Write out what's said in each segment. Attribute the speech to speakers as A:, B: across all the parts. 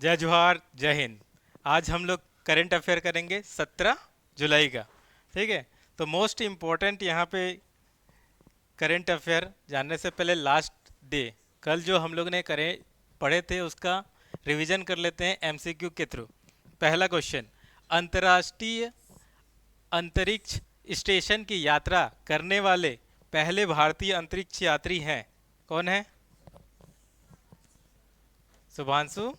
A: जय जोहार, जय हिंद। आज हम लोग करंट अफेयर करेंगे 17 जुलाई का। ठीक है। तो मोस्ट इम्पोर्टेंट यहाँ पे करंट अफेयर जानने से पहले लास्ट डे, कल जो हम लोग ने करे पढ़े थे उसका रिवीजन कर लेते हैं एमसीक्यू के थ्रू। पहला क्वेश्चन, अंतर्राष्ट्रीय अंतरिक्ष स्टेशन की यात्रा करने वाले पहले भारतीय अंतरिक्ष यात्री हैं? कौन है? शुभांशु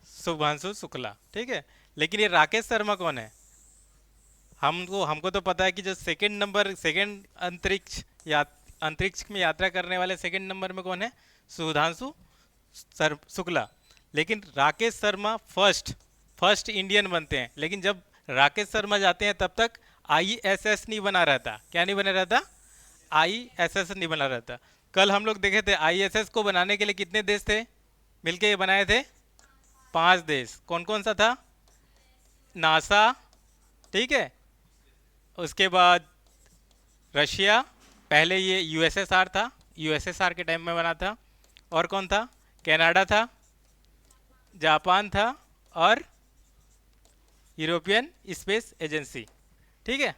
A: शुभांशु शुक्ला। ठीक है। लेकिन ये राकेश शर्मा कौन है? हमको हमको तो पता है कि जो सेकंड नंबर, सेकंड अंतरिक्ष में यात्रा करने वाले सेकंड नंबर में कौन है? सुधांशु सर शुक्ला। लेकिन Rakesh Sharma first first Indian बनते हैं। लेकिन जब राकेश शर्मा जाते हैं तब तक आईएसएस नहीं बना रहता। क्या नहीं बना रहता? आईएसएस नहीं बना रहता। कल हम लोग देखे थे आईएसएस को बनाने के लिए कितने देश थे मिलके ये बनाए थे? 5 देश। कौन कौन सा था? नासा, ठीक है, उसके बाद रशिया, पहले ये यूएसएसआर था, यूएसएसआर के टाइम में बना था। और कौन था? कनाडा था, जापान था, और यूरोपियन स्पेस एजेंसी। ठीक है।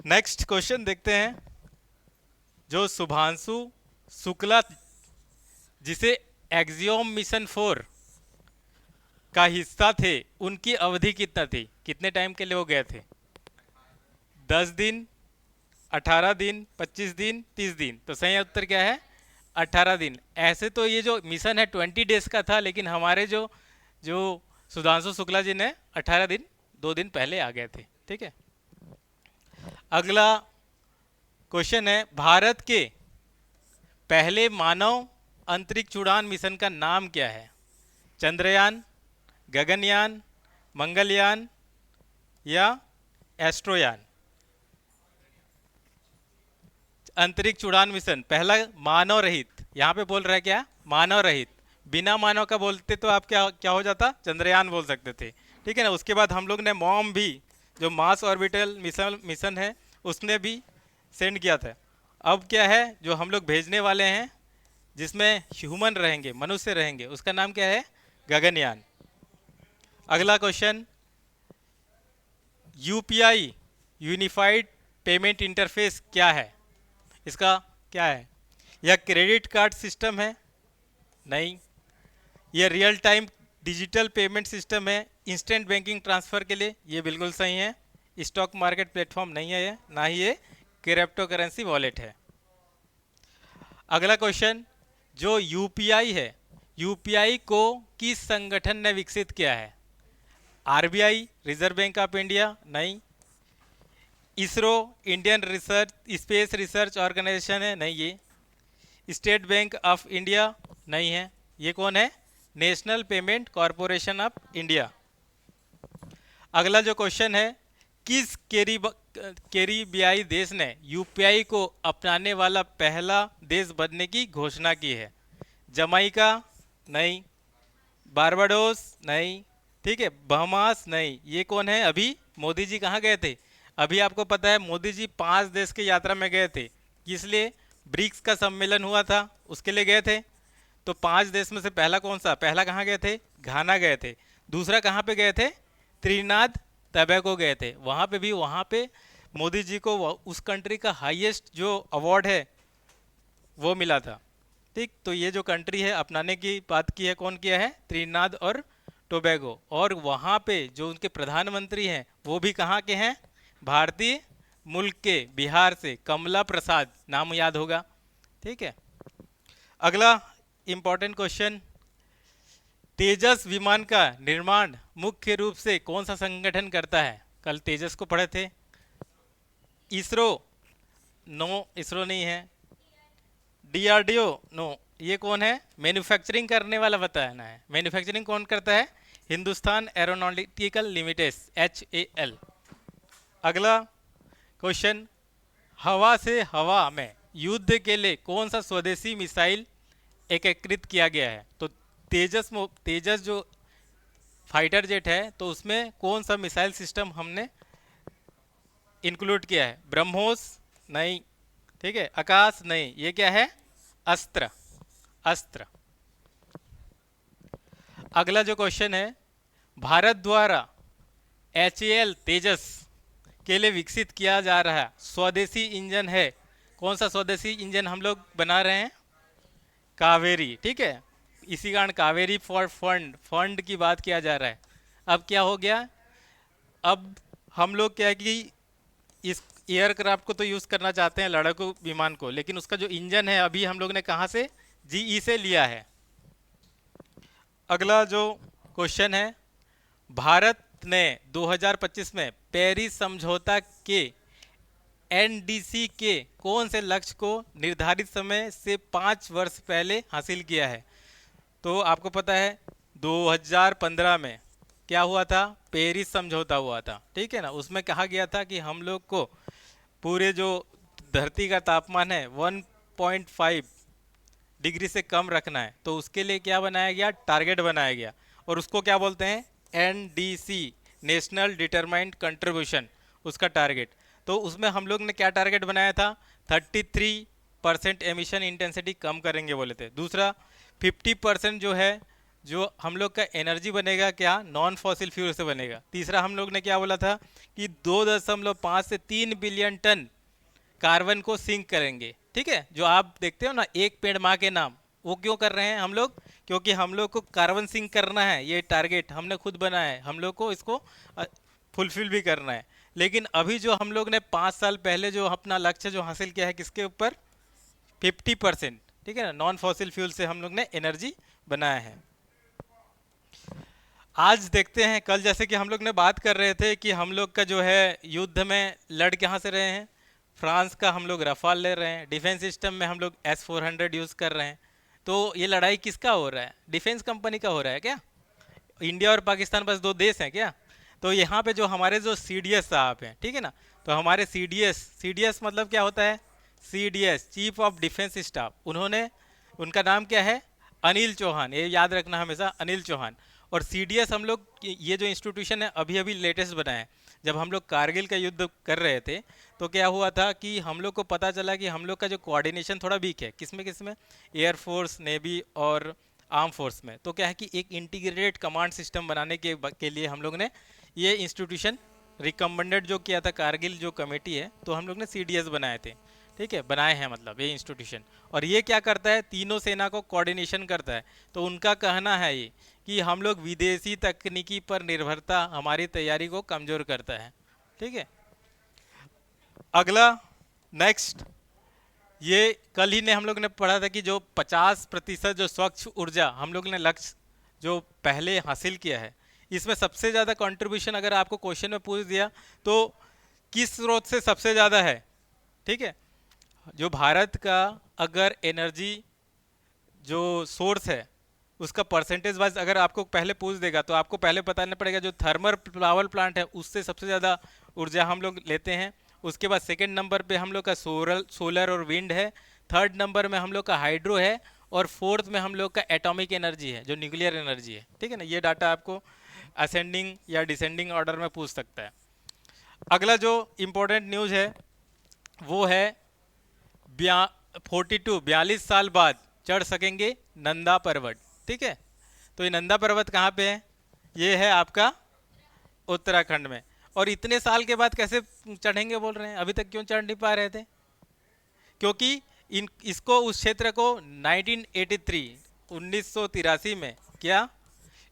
A: नेक्स्ट क्वेश्चन देखते हैं। जो शुभांशु शुक्ला, जिसे एक्सियोम मिशन 4 का हिस्सा थे, उनकी अवधि कितना थी? कितने टाइम के लिए वो गए थे? 10 दिन, 18 दिन, 25 दिन, 30 दिन। तो सही उत्तर क्या है? 18 दिन। ऐसे तो ये जो मिशन है 20 डेज का था, लेकिन हमारे जो जो सुधांशु शुक्ला जी ने 18 दिन, 2 दिन पहले आ गए थे। ठीक है। अगला क्वेश्चन है, भारत के पहले मानव अंतरिक्ष उड़ान मिशन का नाम क्या है? चंद्रयान, गगनयान, मंगलयान या एस्ट्रोयान? अंतरिक्ष उड़ान मिशन पहला मानव रहित, यहाँ पे बोल रहा है क्या? मानव रहित। बिना मानव का बोलते तो आप क्या क्या हो जाता? चंद्रयान बोल सकते थे। ठीक है ना। उसके बाद हम लोग ने मॉम भी, जो मास ऑर्बिटल मिशन मिशन है, उसने भी सेंड किया था। अब क्या है जो हम लोग भेजने वाले हैं, जिसमें ह्यूमन रहेंगे, मनुष्य रहेंगे, उसका नाम क्या है? गगनयान। अगला question, UPI unified payment interface क्या है? इसका क्या है? यह क्रेडिट कार्ड सिस्टम है? नहीं। यह real time digital payment system है इंस्टेंट बैंकिंग ट्रांसफ़र के लिए? ये बिल्कुल सही है। स्टॉक मार्केट प्लेटफॉर्म नहीं है ये, ना ही ये क्रिप्टो करेंसी वॉलेट है। अगला क्वेश्चन, जो यूपीआई है, यूपीआई को किस संगठन ने विकसित किया है? RBI, reserve bank of India? नहीं। ISRO, Indian research space research organisation है? नहीं। ये स्टेट बैंक ऑफ इंडिया? नहीं है। ये कौन है? National payment corporation of India. अगला जो क्वेश्चन है, किस कैरिबियाई देश ने यूपीआई को अपनाने वाला पहला देश बनने की घोषणा की है? जमाइका? नहीं। बारबाडोस? नहीं। ठीक है। बहमास? नहीं। ये कौन है? अभी मोदी जी कहाँ गए थे? अभी आपको पता है मोदी जी 5 देश की यात्रा में गए थे। किस लिए? ब्रिक्स का सम्मेलन हुआ था, उसके लिए गए थे। तो 5 देश में से पहला कौन सा? पहला कहाँ गए थे? घाना गए थे। दूसरा कहाँ पे गए थे? त्रिनाद टबैगो गए थे। वहाँ पे भी, वहाँ पे मोदी जी को उस कंट्री का हाईएस्ट जो अवार्ड है वो मिला था। ठीक। तो ये जो कंट्री है अपनाने की बात की है, कौन किया है? त्रिनाद और टोबैगो। और वहाँ पे जो उनके प्रधानमंत्री हैं वो भी कहाँ के हैं? भारतीय मुल्क के, बिहार से कमला प्रसाद, नाम याद होगा। ठीक है। अगला इंपॉर्टेंट क्वेश्चन, तेजस विमान का निर्माण मुख्य रूप से कौन सा संगठन करता है? कल तेजस को पढ़े थे। इसरो? नो, इसरो नहीं है। डीआरडीओ? नो। ये कौन है? मैन्युफैक्चरिंग करने वाला बताना है। मैन्युफैक्चरिंग कौन करता है? Hindustan aeronautical limited, HAL। अगला क्वेश्चन, हवा से हवा में युद्ध के लिए कौन सा स्वदेशी मिसाइल एकीकृत किया गया है? तो तेजस जो फाइटर जेट है, तो उसमें कौन सा मिसाइल सिस्टम हमने इंक्लूड किया है? ब्रह्मोस? नहीं। ठीक है। आकाश? नहीं। ये क्या है? अस्त्र, अस्त्र। अगला जो क्वेश्चन है, भारत द्वारा HAL तेजस के लिए विकसित किया जा रहा स्वदेशी इंजन है, कौन सा स्वदेशी इंजन हम लोग बना रहे हैं? कावेरी, ठीक है। इसी कारण कावेरी फॉर फंड, फंड की बात किया जा रहा है। अब क्या हो गया, अब हम लोग क्या है कि इस एयरक्राफ्ट को तो यूज़ करना चाहते हैं, लड़ाकू विमान को, लेकिन उसका जो इंजन है अभी हम लोग ने कहाँ से, GE से लिया है। अगला जो क्वेश्चन है, भारत ने 2025 में पेरिस समझौता के NDC के कौन से लक्ष्य को निर्धारित समय से 5 वर्ष पहले हासिल किया है? तो आपको पता है 2015 में क्या हुआ था, पेरिस समझौता हुआ था, ठीक है ना। उसमें कहा गया था कि हम लोग को पूरे जो धरती का तापमान है 1.5 डिग्री से कम रखना है। तो उसके लिए क्या बनाया गया, टारगेट बनाया गया, और उसको क्या बोलते हैं, NDC, नेशनल डिटरमाइंड कंट्रीब्यूशन, उसका टारगेट। तो उसमें हम लोग ने क्या टारगेट बनाया था, 33% एमिशन इंटेंसिटी कम करेंगे बोले थे। दूसरा 50% जो है, जो हम लोग का एनर्जी बनेगा क्या, नॉन फॉसिल फ्यूल से बनेगा। तीसरा हम लोग ने क्या बोला था कि 2.5 से 3 बिलियन टन कार्बन को सिंक करेंगे, ठीक है। जो आप देखते हो ना, एक पेड़ माँ के नाम, वो क्यों कर रहे हैं हम लोग, क्योंकि हम लोग को कार्बन सिंक करना है। ये टारगेट हमने खुद बनाया है, हम लोग को इसको फुलफिल भी करना है। लेकिन अभी जो हम लोग ने 5 साल पहले जो अपना लक्ष्य जो हासिल किया है, किसके ऊपर, 50%, ठीक है ना, नॉन फॉसिल फ्यूल से हम लोग ने एनर्जी बनाया है। आज देखते हैं, कल जैसे कि हम लोग ने बात कर रहे थे कि हम लोग का जो है युद्ध में लड़ कहाँ से रहे हैं, फ्रांस का हम लोग रफाल ले रहे हैं, डिफेंस सिस्टम में हम लोग S-400 यूज़ कर रहे हैं। तो ये लड़ाई किसका हो रहा है, डिफेंस कंपनी का हो रहा है क्या? इंडिया और पाकिस्तान बस दो देश हैं क्या? तो यहाँ पे जो हमारे जो CDS साहब हैं, ठीक है ना, तो हमारे CDS मतलब क्या होता है, CDS chief of defence staff, उन्होंने, उनका नाम क्या है, अनिल चौहान, ये याद रखना हमेशा, अनिल चौहान। और CDS हम लोग, ये जो इंस्टीट्यूशन है अभी अभी लेटेस्ट बना है। जब हम लोग कारगिल का युद्ध कर रहे थे तो क्या हुआ था कि हम लोग को पता चला कि हम लोग का जो कोऑर्डिनेशन थोड़ा वीक है, किसमें किसमें, एयरफोर्स, नेवी और आर्म फोर्स में। तो क्या है कि एक इंटीग्रेटेड कमांड सिस्टम बनाने के लिए हम लोग ने ये इंस्टीट्यूशन रिकमेंडेड जो किया था, कारगिल जो कमेटी है, तो हम लोग ने CDS बनाए थे, ठीक है, बनाए हैं मतलब ये इंस्टीट्यूशन। और ये क्या करता है, तीनों सेना को कोऑर्डिनेशन करता है। तो उनका कहना है ये कि हम लोग विदेशी तकनीकी पर निर्भरता हमारी तैयारी को कमज़ोर करता है, ठीक है। अगला, नेक्स्ट, ये कल ही ने हम लोग ने पढ़ा था कि जो 50% जो स्वच्छ ऊर्जा हम लोग ने लक्ष्य जो पहले हासिल किया है, इसमें सबसे ज़्यादा कंट्रीब्यूशन अगर आपको क्वेश्चन में पूछ दिया तो किस स्रोत से सबसे ज़्यादा है, ठीक है। जो भारत का अगर एनर्जी जो सोर्स है उसका परसेंटेज वाइज अगर आपको पहले पूछ देगा तो आपको पहले बताना पड़ेगा, जो थर्मल पावर प्लांट है उससे सबसे ज़्यादा ऊर्जा हम लोग लेते हैं। उसके बाद सेकंड नंबर पे हम लोग का सोलर और विंड है, थर्ड नंबर में हम लोग का हाइड्रो है, और फोर्थ में हम लोग का एटॉमिक एनर्जी है, जो न्यूक्लियर एनर्जी है, ठीक है ना। ये डाटा आपको असेंडिंग या डिसेंडिंग ऑर्डर में पूछ सकता है। अगला जो इम्पोर्टेंट न्यूज़ है वो है 42 साल बाद चढ़ सकेंगे नंदा पर्वत, ठीक है। तो ये नंदा पर्वत कहाँ पे है, ये है आपका उत्तराखंड में। और इतने साल के बाद कैसे चढ़ेंगे बोल रहे हैं, अभी तक क्यों चढ़ नहीं पा रहे थे, क्योंकि इसको, उस क्षेत्र को 1983 में क्या,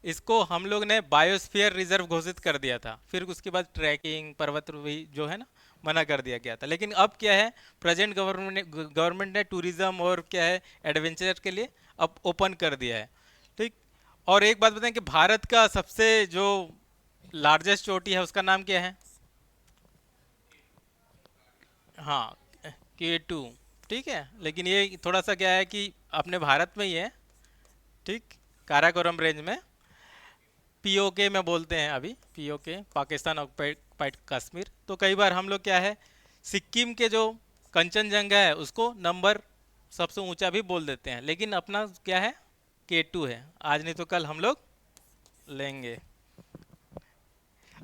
A: इसको हम लोग ने बायोस्फीयर रिजर्व घोषित कर दिया था। फिर उसके बाद ट्रैकिंग, पर्वतारोही जो है ना, मना कर दिया गया था। लेकिन अब क्या है, प्रेजेंट गवर्नमेंट ने टूरिज्म और क्या है एडवेंचर के लिए अब ओपन कर दिया है, ठीक। और एक बात बताएं कि भारत का सबसे जो लार्जेस्ट चोटी है उसका नाम क्या है, हाँ, K2, ठीक है। लेकिन ये थोड़ा सा क्या है कि अपने भारत में ही है, ठीक, काराकोरम रेंज में, POK में बोलते हैं अभी, POK, पाकिस्तान ऑक्युपाइड कश्मीर। तो कई बार हम लोग क्या है, सिक्किम के जो कंचनजंगा है उसको नंबर सबसे ऊंचा भी बोल देते हैं, लेकिन अपना क्या है, K2 है। आज नहीं तो कल हम लोग लेंगे।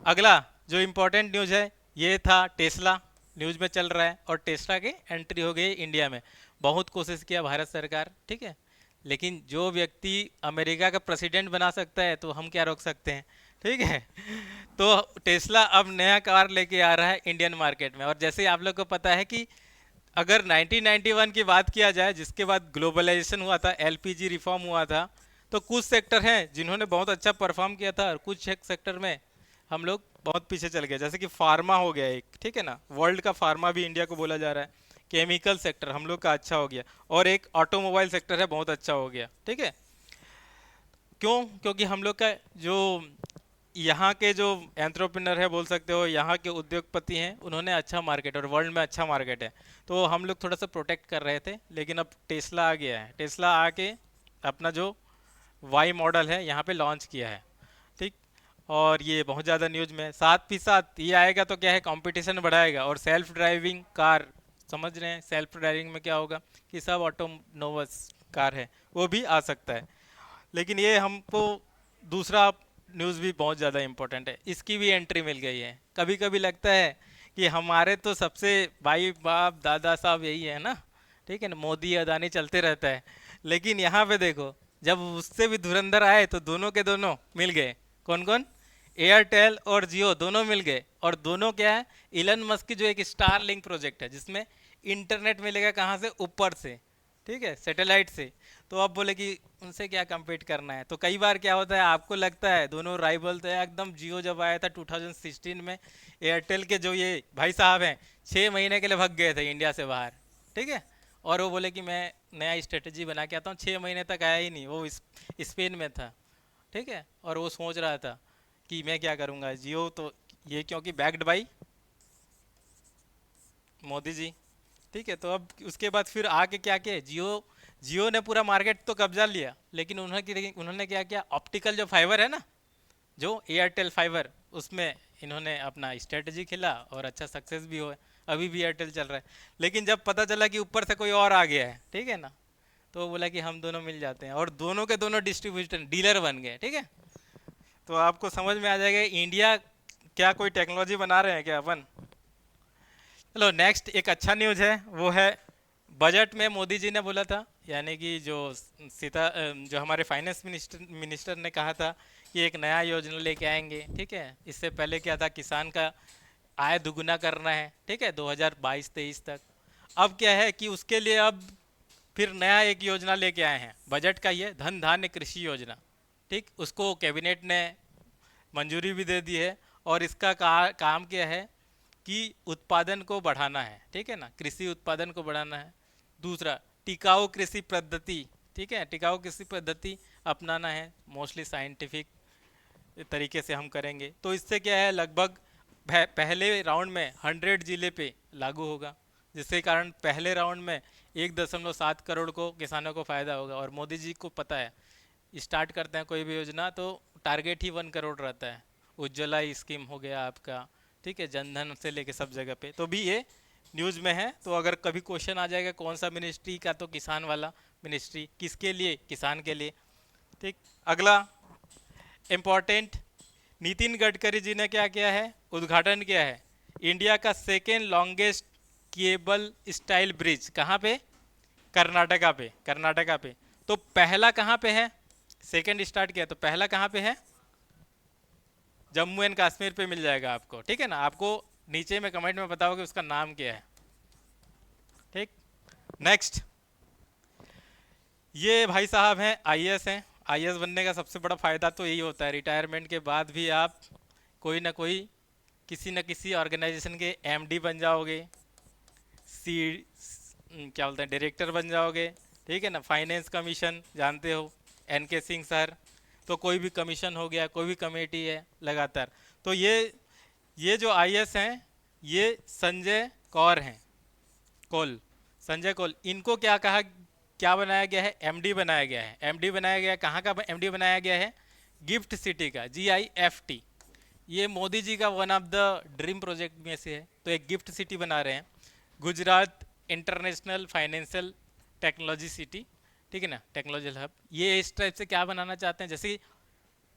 A: अगला जो इम्पोर्टेंट न्यूज़ है, ये था टेस्ला न्यूज़ में चल रहा है, और टेस्ला की एंट्री हो गई इंडिया में। बहुत कोशिश किया भारत सरकार, ठीक है, लेकिन जो व्यक्ति अमेरिका का प्रेसिडेंट बना सकता है तो हम क्या रोक सकते हैं। ठीक है। तो टेस्ला अब नया कार लेके आ रहा है इंडियन मार्केट में। और जैसे ही आप लोग को पता है कि अगर 1991 की बात किया जाए, जिसके बाद ग्लोबलाइजेशन हुआ था, एलपीजी रिफॉर्म हुआ था, तो कुछ सेक्टर हैं जिन्होंने बहुत अच्छा परफॉर्म किया था और कुछ एक सेक्टर में हम लोग बहुत पीछे चल गए। जैसे कि फार्मा हो गया एक, ठीक है ना, वर्ल्ड का फार्मा भी इंडिया को बोला जा रहा है। केमिकल सेक्टर हम लोग का अच्छा हो गया, और एक ऑटोमोबाइल सेक्टर है बहुत अच्छा हो गया। ठीक है। क्यों? क्योंकि हम लोग का जो यहाँ के जो एंट्रप्रेन्योर है बोल सकते हो, यहाँ के उद्योगपति हैं, उन्होंने अच्छा मार्केट और वर्ल्ड में अच्छा मार्केट है, तो हम लोग थोड़ा सा प्रोटेक्ट कर रहे थे। लेकिन अब टेस्ला आ गया है, टेस्ला आके अपना जो वाई मॉडल है यहाँ पे लॉन्च किया है। ठीक। और ये बहुत ज़्यादा न्यूज में है। साथ ही साथ ये आएगा तो क्या है, कंपटीशन बढ़ाएगा। और सेल्फ ड्राइविंग कार, समझ रहे हैं सेल्फ ड्राइविंग में क्या होगा, कि सब ऑटोनोवस कार है वो भी आ सकता है। लेकिन ये हमको दूसरा न्यूज़ भी बहुत ज़्यादा इम्पोर्टेंट है, इसकी भी एंट्री मिल गई है। कभी कभी लगता है कि हमारे तो सबसे भाई बाप दादा साहब यही है ना, ठीक है ना, मोदी अदानी चलते रहता है। लेकिन यहाँ पे देखो, जब उससे भी धुरंधर आए तो दोनों के दोनों मिल गए। कौन कौन? एयरटेल और जियो दोनों मिल गए। और दोनों क्या है, इलन मस्क की जो एक स्टार लिंक प्रोजेक्ट है जिसमें इंटरनेट मिलेगा कहाँ से, ऊपर से, ठीक है, सैटेलाइट से। तो अब बोले कि उनसे क्या compete करना है। तो कई बार क्या होता है, आपको लगता है दोनों राइवल तो है एकदम। जियो जब आया था 2016 में, एयरटेल के जो ये भाई साहब हैं 6 महीने के लिए भाग गए थे इंडिया से बाहर। ठीक है। और वो बोले कि मैं नया स्ट्रेटजी बना के आता हूँ, 6 महीने तक आया ही नहीं, वो स्पेन में था। ठीक है। और वो सोच रहा था कि मैं क्या करूँगा, जियो तो ये क्योंकि बैक्ड बाई मोदी जी। ठीक है। तो अब उसके बाद फिर आके क्या किया, जियो, जियो ने पूरा मार्केट तो कब्जा लिया। लेकिन उन्होंने क्या किया, ऑप्टिकल जो फाइबर है ना, जो एयरटेल फाइबर, उसमें इन्होंने अपना स्ट्रेटजी खेला और अच्छा सक्सेस भी हुआ। अभी भी एयरटेल चल रहा है। लेकिन जब पता चला कि ऊपर से कोई और आ गया है, ठीक है ना, तो वो बोला कि हम दोनों मिल जाते हैं, और दोनों के दोनों डिस्ट्रीब्यूटर डीलर बन गए। ठीक है। तो आपको समझ में आ जाएगा इंडिया क्या कोई टेक्नोलॉजी बना रहे हैं क्या अपन। चलो नेक्स्ट एक अच्छा न्यूज़ है, वो है बजट में मोदी जी ने बोला था, यानी कि जो जो हमारे फाइनेंस मिनिस्टर ने कहा था कि एक नया योजना लेके आएंगे। ठीक है। इससे पहले क्या था, किसान का आय दुगुना करना है, ठीक है, 2022-23 तक। अब क्या है कि उसके लिए अब फिर नया एक योजना लेके आए हैं, बजट का ये धन धान्य कृषि योजना। ठीक, उसको कैबिनेट ने मंजूरी भी दे दी है। और इसका काम क्या है कि उत्पादन को बढ़ाना है। ठीक है ना, कृषि उत्पादन को बढ़ाना है। दूसरा, टिकाऊ कृषि पद्धति, ठीक है, टिकाऊ कृषि पद्धति अपनाना है। मोस्टली साइंटिफिक तरीके से हम करेंगे। तो इससे क्या है, लगभग पहले राउंड में 100 जिले पे लागू होगा, जिसके कारण पहले राउंड में 1.7 करोड़ को किसानों को फ़ायदा होगा। और मोदी जी को पता है, स्टार्ट करते हैं कोई भी योजना तो टारगेट ही 1 करोड़ रहता है। उज्ज्वला स्कीम हो गया आपका, ठीक है, जनधन से लेके सब जगह पे, तो भी ये न्यूज़ में है। तो अगर कभी क्वेश्चन आ जाएगा कौन सा मिनिस्ट्री का, तो किसान वाला मिनिस्ट्री, किसके लिए, किसान के लिए। ठीक। अगला इम्पोर्टेंट, नितिन गडकरी जी ने क्या किया है, उद्घाटन किया है इंडिया का second longest cable style bridge. कहाँ पे? कर्नाटका पे, कर्नाटका पे। तो पहला कहाँ पे है, सेकेंड स्टार्ट किया तो पहला कहाँ पे है, जम्मू एंड कश्मीर पे मिल जाएगा आपको। ठीक है ना, आपको नीचे में कमेंट में बताओ कि उसका नाम क्या है। ठीक। नेक्स्ट, ये भाई साहब हैं आईएएस हैं। आईएएस बनने का सबसे बड़ा फ़ायदा तो यही होता है, रिटायरमेंट के बाद भी आप कोई ना कोई, किसी न किसी ऑर्गेनाइजेशन के एमडी बन जाओगे, सी क्या बोलते हैं, डायरेक्टर बन जाओगे। ठीक है ना, फाइनेंस कमीशन जानते हो, एनके सिंह सर। तो कोई भी कमीशन हो गया, कोई भी कमेटी है लगातार। तो ये जो आईएएस हैं, ये संजय कौर हैं, कौल, संजय कौल, इनको क्या कहा, क्या बनाया गया है, एमडी बनाया गया है। एमडी बनाया गया है, कहाँ का एमडी बनाया गया है, गिफ्ट सिटी का, GIFT। ये मोदी जी का one of the dream project में से है। तो एक गिफ्ट सिटी बना रहे हैं, Gujarat international financial technology city. ठीक है ना, टेक्नोलॉजी हब। ये इस टाइप से क्या बनाना चाहते हैं, जैसे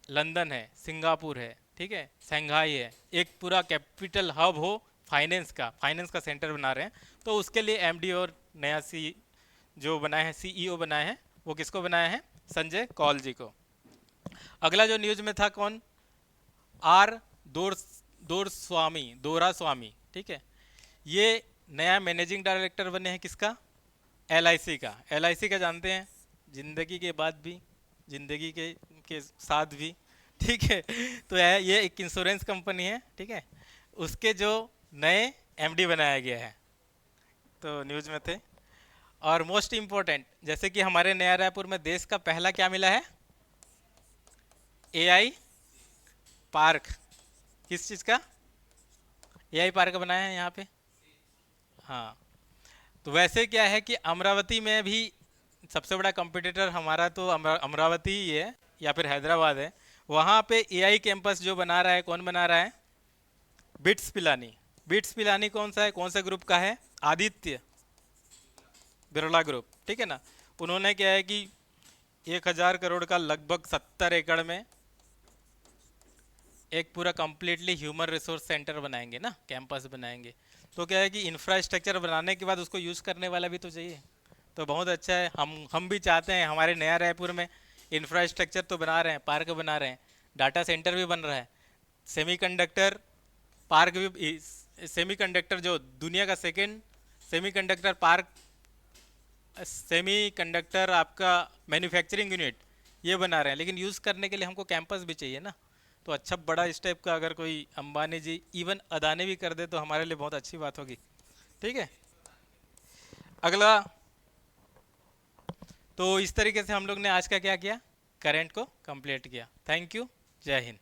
A: लंदन है, सिंगापुर है, ठीक है, शंघाई है, एक पूरा कैपिटल हब हो फाइनेंस का सेंटर बना रहे हैं। तो उसके लिए एमडी और नया जो बनाए हैं, CEO बनाए हैं, वो किसको बनाया है? संजय कौल जी को। अगला जो न्यूज में था कौन? आर दोर दोरा स्वामी, ठीक है। ये नया मैनेजिंग डायरेक्टर बने हैं किसका? एलआईसी का। एलआईसी का जानते हैं, जिंदगी के बाद भी, जिंदगी के साथ भी, ठीक है। तो ये एक इंश्योरेंस कंपनी है, ठीक है। उसके जो नए एमडी बनाया गया है, तो न्यूज में थे। और मोस्ट इम्पोर्टेंट, जैसे कि हमारे नया रायपुर में देश का पहला क्या मिला है? AI park. किस चीज़ का? एआई पार्क बनाया है यहाँ पे। हाँ, तो वैसे क्या है कि अमरावती में भी सबसे बड़ा कंपटीटर हमारा तो अमरावती ही है या फिर हैदराबाद है। वहाँ पे एआई कैंपस जो बना रहा है, कौन बना रहा है? बिट्स पिलानी। बिट्स पिलानी कौन सा है, कौन सा ग्रुप का है? आदित्य बिरला ग्रुप, ठीक है ना। उन्होंने क्या है कि 1,000 करोड़ का लगभग 70 एकड़ में एक पूरा कंप्लीटली ह्यूमन रिसोर्स सेंटर बनाएंगे ना, कैंपस बनाएंगे। तो क्या है कि इंफ्रास्ट्रक्चर बनाने के बाद उसको यूज़ करने वाला भी तो चाहिए। तो बहुत अच्छा है, हम भी चाहते हैं हमारे नया रायपुर में इंफ्रास्ट्रक्चर तो बना रहे हैं, पार्क बना रहे हैं, डाटा सेंटर भी बन रहा है, सेमीकंडक्टर पार्क भी, सेमीकंडक्टर जो दुनिया का सेकेंड सेमीकंडक्टर पार्क, सेमीकंडक्टर आपका मैन्युफैक्चरिंग यूनिट ये बना रहे हैं। लेकिन यूज़ करने के लिए हमको कैंपस भी चाहिए ना। तो अच्छा बड़ा इस टाइप का अगर कोई अंबानी जी, इवन अदानी भी कर दे तो हमारे लिए बहुत अच्छी बात होगी, ठीक है। अगला, तो इस तरीके से हम लोग ने आज का क्या किया, करंट को कंप्लीट किया। थैंक यू, जय हिंद।